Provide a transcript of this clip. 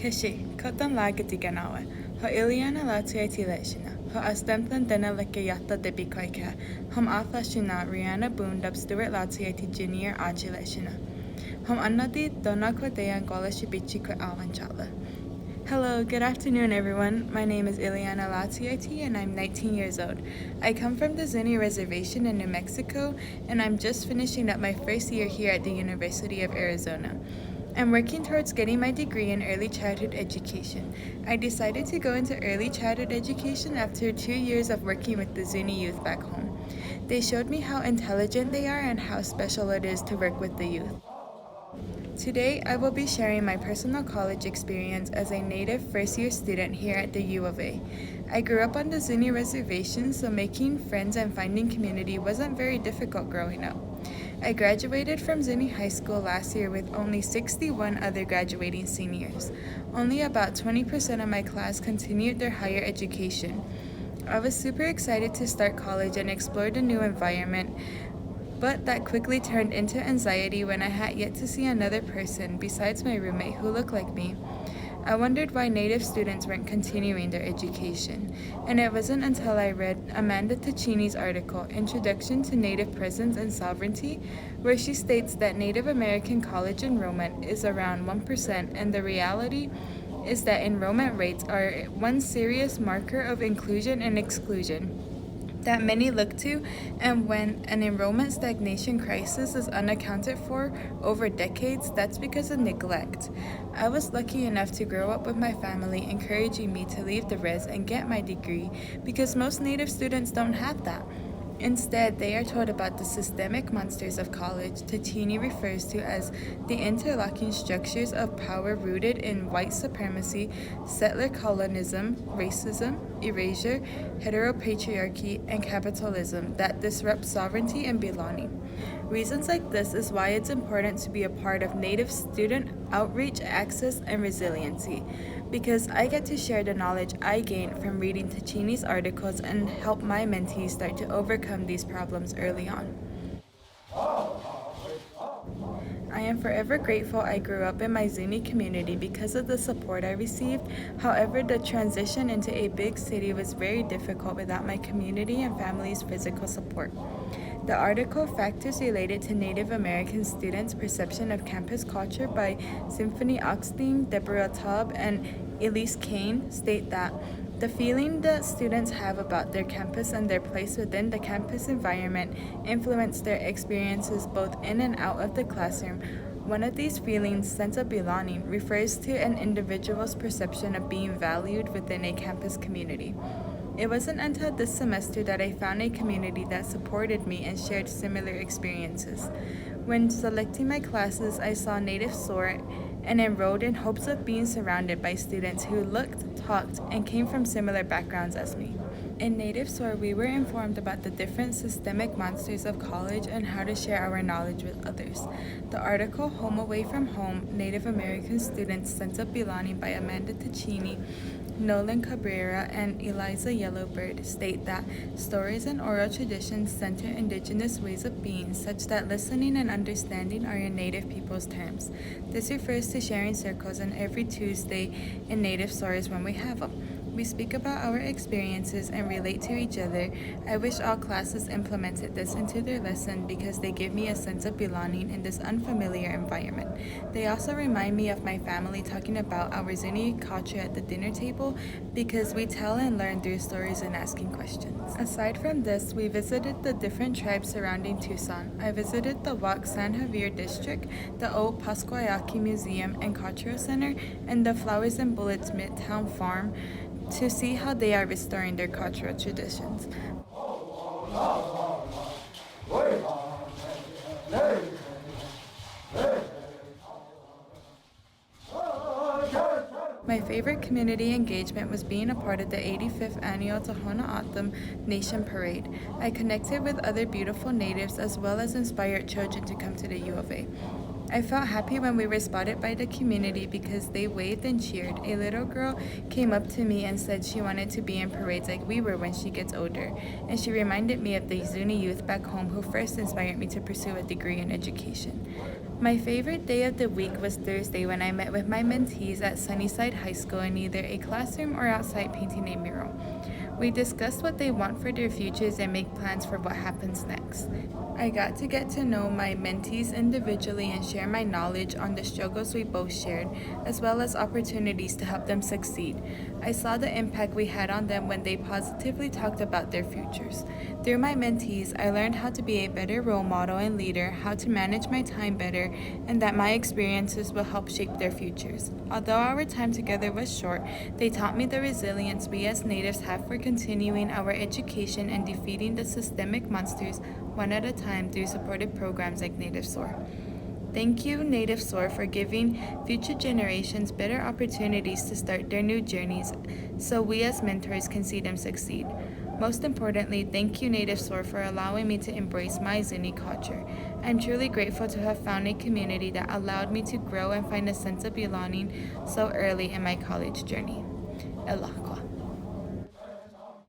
Kishi, kotan lagatiganawa, ho Eliana Lowsayatee leshina, ho astemplan dena lekayata debikoika, hom aflashina Rihanna Boondub Stuart Lowsayatee Jr. Achi leshina, hom annadi donako deyan gola shibichi ko awanchala. Hello, good afternoon everyone. My name is Eliana Lowsayatee and I'm 19 years old. I come from the Zuni Reservation in New Mexico and I'm just finishing up my first year here at the University of Arizona. I'm working towards getting my degree in early childhood education. I decided to go into early childhood education after 2 years of working with the Zuni youth back home. They showed me how intelligent they are and how special it is to work with the youth. Today, I will be sharing my personal college experience as a native first-year student here at the U of A. I grew up on the Zuni Reservation, so making friends and finding community wasn't very difficult growing up. I graduated from Zuni High School last year with only 61 other graduating seniors. Only about 20% of my class continued their higher education. I was super excited to start college and explore the new environment, but that quickly turned into anxiety when I had yet to see another person besides my roommate who looked like me. I wondered why Native students weren't continuing their education, and it wasn't until I read Amanda Ticini's article, Introduction to Native Presence and Sovereignty, where she states that Native American college enrollment is around 1%, and the reality is that enrollment rates are one serious marker of inclusion and exclusion that many look to, and when an enrollment stagnation crisis is unaccounted for over decades, that's because of neglect. I was lucky enough to grow up with my family encouraging me to leave the res and get my degree because most Native students don't have that. Instead, they are told about the systemic monsters of college Ticini refers to as the interlocking structures of power rooted in white supremacy, settler colonism, racism, erasure, heteropatriarchy, and capitalism that disrupt sovereignty and belonging. Reasons like this is why it's important to be a part of Native student outreach, access, and resiliency, because I get to share the knowledge I gained from reading Ticini's articles and help my mentees start to overcome these problems early on. I am forever grateful I grew up in my Zuni community because of the support I received. However, the transition into a big city was very difficult without my community and family's physical support. The article Factors Related to Native American Students' Perception of Campus Culture by Symphony Oxting, Deborah Taub, and Elise Kane state that the feeling that students have about their campus and their place within the campus environment influence their experiences both in and out of the classroom. One of these feelings, sense of belonging, refers to an individual's perception of being valued within a campus community. It wasn't until this semester that I found a community that supported me and shared similar experiences. When selecting my classes, I saw Native SOAR and enrolled in hopes of being surrounded by students who looked, talked, and came from similar backgrounds as me. In Native SOAR, we were informed about the different systemic monsters of college and how to share our knowledge with others. The article Home Away from Home, Native American Students' Sense of Belonging by Amanda Ticini, Nolan Cabrera, and Eliza Yellowbird state that stories and oral traditions center indigenous ways of being such that listening and understanding are in Native people's terms. This refers to sharing circles on every Tuesday in Native stories when we have them. We speak about our experiences and relate to each other. I wish all classes implemented this into their lesson because they give me a sense of belonging in this unfamiliar environment. They also remind me of my family talking about our Zuni culture at the dinner table because we tell and learn through stories and asking questions. Aside from this, we visited the different tribes surrounding Tucson. I visited the Wak San Javier district, the old Pascuayaki Museum and Cultural Center, and the Flowers and Bullets Midtown Farm to see how they are restoring their cultural traditions. My favorite community engagement was being a part of the 85th annual Tohono O'odham Nation Parade. I connected with other beautiful natives as well as inspired children to come to the U of A. I felt happy when we were spotted by the community because they waved and cheered. A little girl came up to me and said she wanted to be in parades like we were when she gets older, and she reminded me of the Zuni youth back home who first inspired me to pursue a degree in education. My favorite day of the week was Thursday when I met with my mentees at Sunnyside High School in either a classroom or outside painting a mural. We discussed what they want for their futures and make plans for what happens next. I got to get to know my mentees individually and share my knowledge on the struggles we both shared, as well as opportunities to help them succeed. I saw the impact we had on them when they positively talked about their futures. Through my mentees, I learned how to be a better role model and leader, how to manage my time better, and that my experiences will help shape their futures. Although our time together was short, they taught me the resilience we as Natives have for continuing our education and defeating the systemic monsters one at a time through supportive programs like Native SOAR. Thank you, Native SOAR, for giving future generations better opportunities to start their new journeys so we as mentors can see them succeed. Most importantly, thank you, Native SOAR, for allowing me to embrace my Zuni culture. I'm truly grateful to have found a community that allowed me to grow and find a sense of belonging so early in my college journey. Elakwa.